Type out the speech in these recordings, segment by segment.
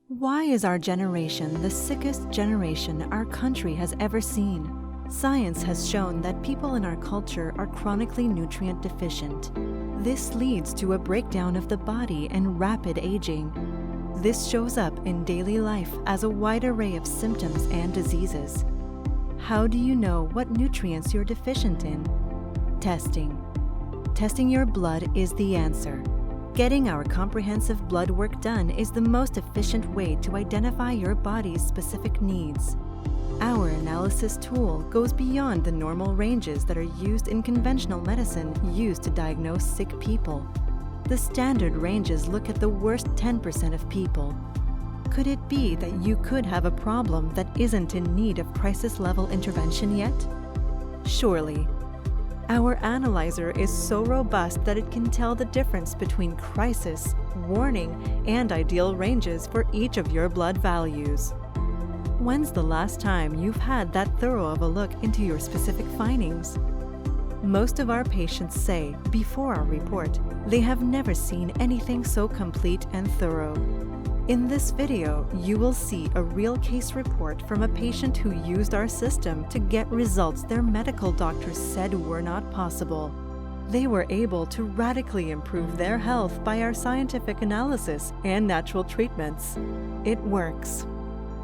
Why is our generation the sickest generation our country has ever seen? Science has shown that people in our culture are chronically nutrient deficient. This leads to a breakdown of the body and rapid aging. This shows up in daily life as a wide array of symptoms and diseases. How do you know what nutrients you're deficient in? Testing. Testing your blood is the answer. Getting our comprehensive blood work done is the most efficient way to identify your body's specific needs. Our analysis tool goes beyond the normal ranges that are used in conventional medicine used to diagnose sick people. The standard ranges look at the worst 10% of people. Could it be that you could have a problem that isn't in need of crisis-level intervention yet? Surely. Our analyzer is so robust that it can tell the difference between crisis, warning, and ideal ranges for each of your blood values. When's the last time you've had that thorough of a look into your specific findings? Most of our patients say, before our report, they have never seen anything so complete and thorough. In this video, you will see a real case report from a patient who used our system to get results their medical doctors said were not possible. They were able to radically improve their health by our scientific analysis and natural treatments. It works.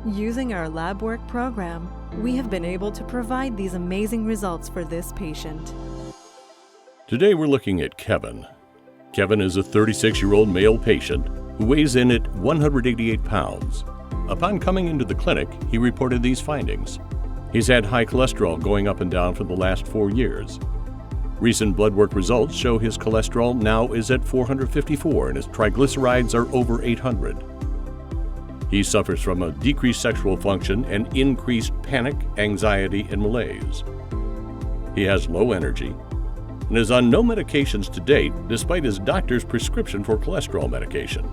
Using our lab work program, we have been able to provide these amazing results for this patient. Today we're looking at Kevin. Kevin is a 36-year-old male patient who weighs in at 188 pounds. Upon coming into the clinic, he reported these findings. He's had high cholesterol going up and down for the last 4 years. Recent blood work results show his cholesterol now is at 454 and his triglycerides are over 800. He suffers from a decreased sexual function and increased panic, anxiety, and malaise. He has low energy and is on no medications to date despite his doctor's prescription for cholesterol medication.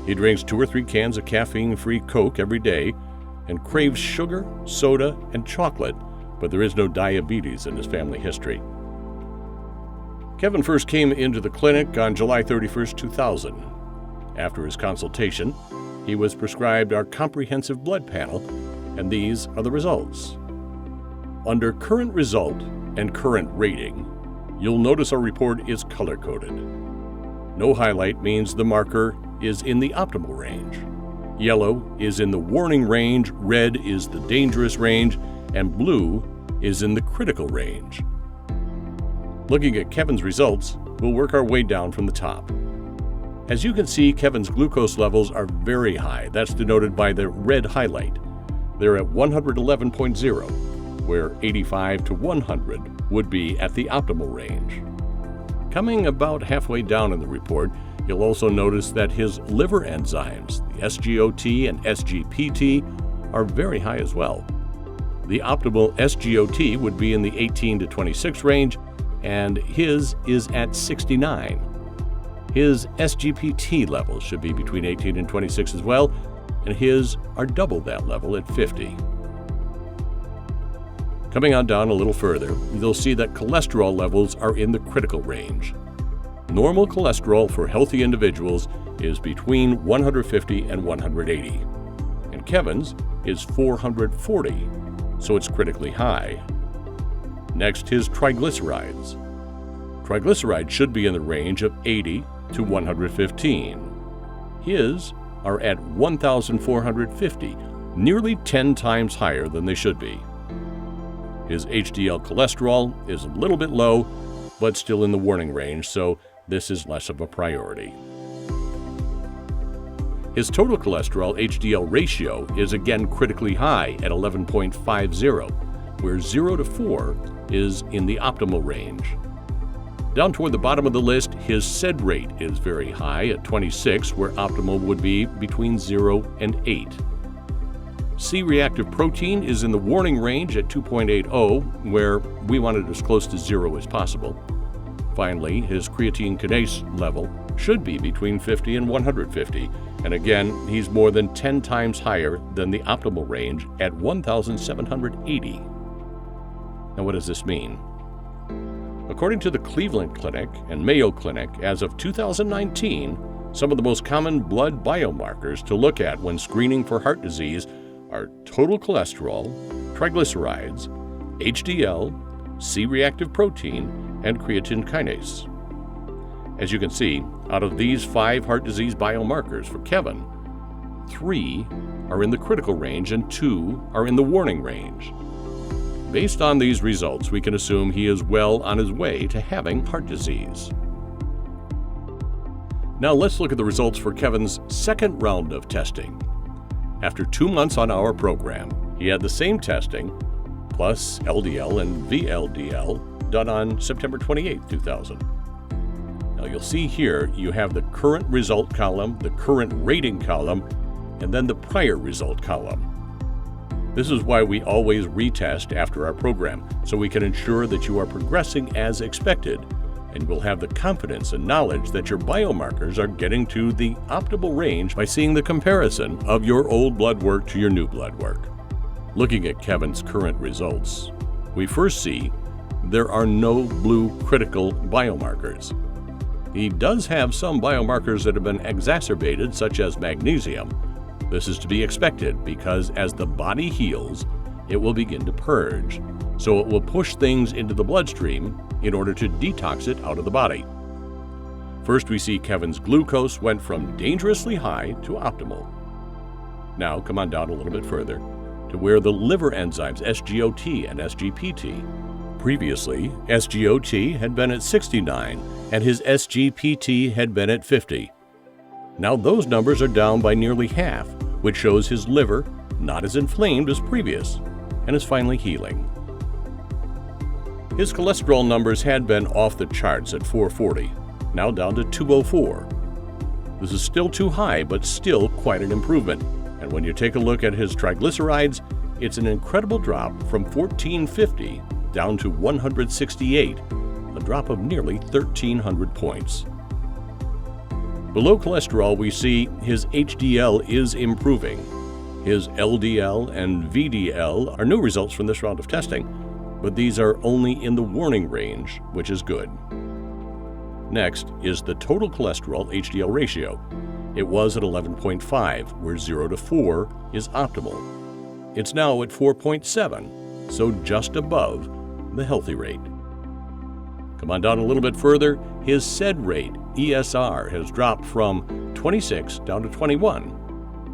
He drinks 2 or 3 cans of caffeine-free Coke every day and craves sugar, soda, and chocolate, but there is no diabetes in his family history. Kevin first came into the clinic on July 31, 2000. After his consultation, he was prescribed our comprehensive blood panel, and these are the results. Under current result and current rating, you'll notice our report is color-coded. No highlight means the marker is in the optimal range. Yellow is in the warning range, red is the dangerous range, and blue is in the critical range. Looking at Kevin's results, we'll work our way down from the top. As you can see, Kevin's glucose levels are very high. That's denoted by the red highlight. They're at 111.0, where 85 to 100 would be at the optimal range. Coming about halfway down in the report, you'll also notice that his liver enzymes, the SGOT and SGPT, are very high as well. The optimal SGOT would be in the 18 to 26 range, and his is at 69. His SGPT levels should be between 18 and 26 as well, and his are double that level at 50. Coming on down a little further, you'll see that cholesterol levels are in the critical range. Normal cholesterol for healthy individuals is between 150 and 180, and Kevin's is 440, so it's critically high. Next, his triglycerides. Triglycerides should be in the range of 80 to 115. His are at 1,450, nearly 10 times higher than they should be. His HDL cholesterol is a little bit low, but still in the warning range, so this is less of a priority. His total cholesterol HDL ratio is again critically high at 11.50, where 0 to 4 is in the optimal range. Down toward the bottom of the list, his SED rate is very high at 26, where optimal would be between 0 and 8. C-reactive protein is in the warning range at 2.80, where we want it as close to 0 as possible. Finally, his creatine kinase level should be between 50 and 150, and again, he's more than 10 times higher than the optimal range at 1,780. Now, what does this mean? According to the Cleveland Clinic and Mayo Clinic, as of 2019, Some of the most common blood biomarkers to look at when screening for heart disease are total cholesterol, triglycerides, HDL, C-reactive protein, and creatine kinase. As you can see, out of these 5 heart disease biomarkers for Kevin, 3 are in the critical range and 2 are in the warning range. Based on these results, we can assume he is well on his way to having heart disease. Now let's look at the results for Kevin's second round of testing. After 2 months on our program, he had the same testing, plus LDL and VLDL, done on September 28, 2000. Now you'll see here you have the current result column, the current rating column, and then the prior result column. This is why we always retest after our program, so we can ensure that you are progressing as expected, and you will have the confidence and knowledge that your biomarkers are getting to the optimal range by seeing the comparison of your old blood work to your new blood work. Looking at Kevin's current results, we first see there are no blue critical biomarkers. He does have some biomarkers that have been exacerbated, such as magnesium. This is to be expected because as the body heals, it will begin to purge. So it will push things into the bloodstream in order to detox it out of the body. First, we see Kevin's glucose went from dangerously high to optimal. Now, come on down a little bit further to where the liver enzymes SGOT and SGPT. Previously, SGOT had been at 69 and his SGPT had been at 50. Now those numbers are down by nearly half, which shows his liver not as inflamed as previous and is finally healing. His cholesterol numbers had been off the charts at 440, now down to 204. This is still too high, but still quite an improvement. And when you take a look at his triglycerides, it's an incredible drop from 1450 down to 168, a drop of nearly 1,300 points. Below cholesterol, we see his HDL is improving. His LDL and VDL are new results from this round of testing, but these are only in the warning range, which is good. Next is the total cholesterol HDL ratio. It was at 11.5, where 0 to 4 is optimal. It's now at 4.7, so just above the healthy rate. Come on down a little bit further, his SED rate, ESR, has dropped from 26 down to 21.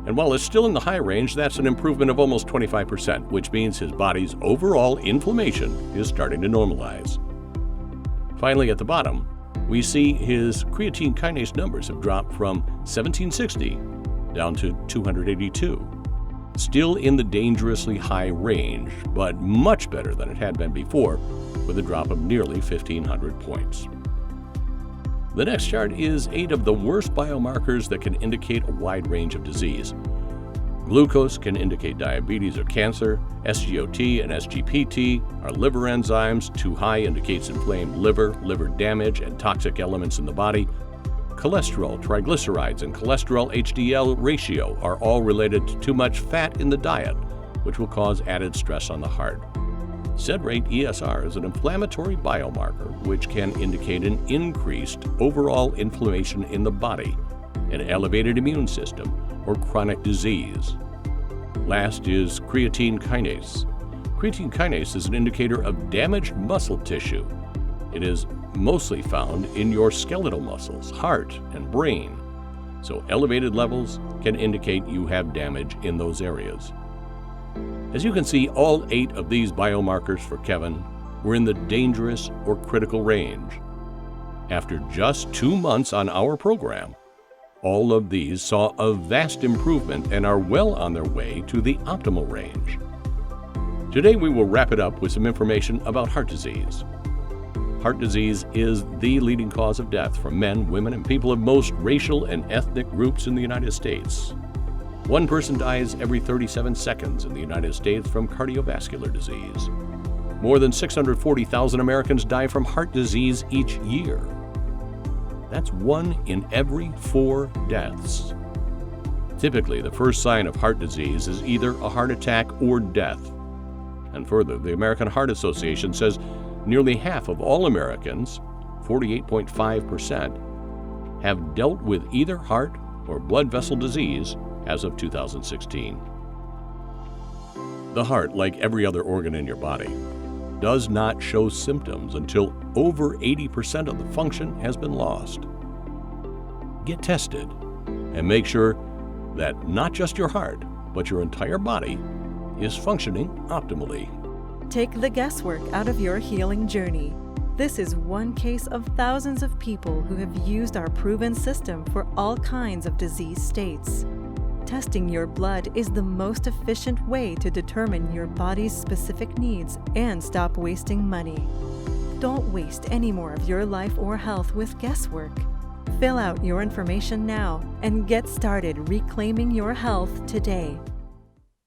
And while it's still in the high range, that's an improvement of almost 25%, which means his body's overall inflammation is starting to normalize. Finally, at the bottom, we see his creatine kinase numbers have dropped from 1760 down to 282. Still in the dangerously high range, but much better than it had been before, with a drop of nearly 1,500 points. The next chart is 8 of the worst biomarkers that can indicate a wide range of disease. Glucose can indicate diabetes or cancer, SGOT and SGPT are liver enzymes, too high indicates inflamed liver, liver damage, and toxic elements in the body. Cholesterol, triglycerides, and cholesterol HDL ratio are all related to too much fat in the diet, which will cause added stress on the heart. SED rate ESR is an inflammatory biomarker which can indicate an increased overall inflammation in the body, an elevated immune system, or chronic disease. Last is creatine kinase. Creatine kinase is an indicator of damaged muscle tissue. It is mostly found in your skeletal muscles, heart, and brain. So elevated levels can indicate you have damage in those areas. As you can see, all 8 of these biomarkers for Kevin were in the dangerous or critical range. After just 2 months on our program, all of these saw a vast improvement and are well on their way to the optimal range. Today we will wrap it up with some information about heart disease. Heart disease is the leading cause of death for men, women, and people of most racial and ethnic groups in the United States. One person dies every 37 seconds in the United States from cardiovascular disease. More than 640,000 Americans die from heart disease each year. That's 1 in every 4 deaths. Typically, the first sign of heart disease is either a heart attack or death. And further, the American Heart Association says nearly half of all Americans, 48.5%, have dealt with either heart or blood vessel disease as of 2016. The heart, like every other organ in your body, does not show symptoms until over 80% of the function has been lost. Get tested and make sure that not just your heart, but your entire body is functioning optimally. Take the guesswork out of your healing journey. This is one case of thousands of people who have used our proven system for all kinds of disease states. Testing your blood is the most efficient way to determine your body's specific needs and stop wasting money. Don't waste any more of your life or health with guesswork. Fill out your information now and get started reclaiming your health today.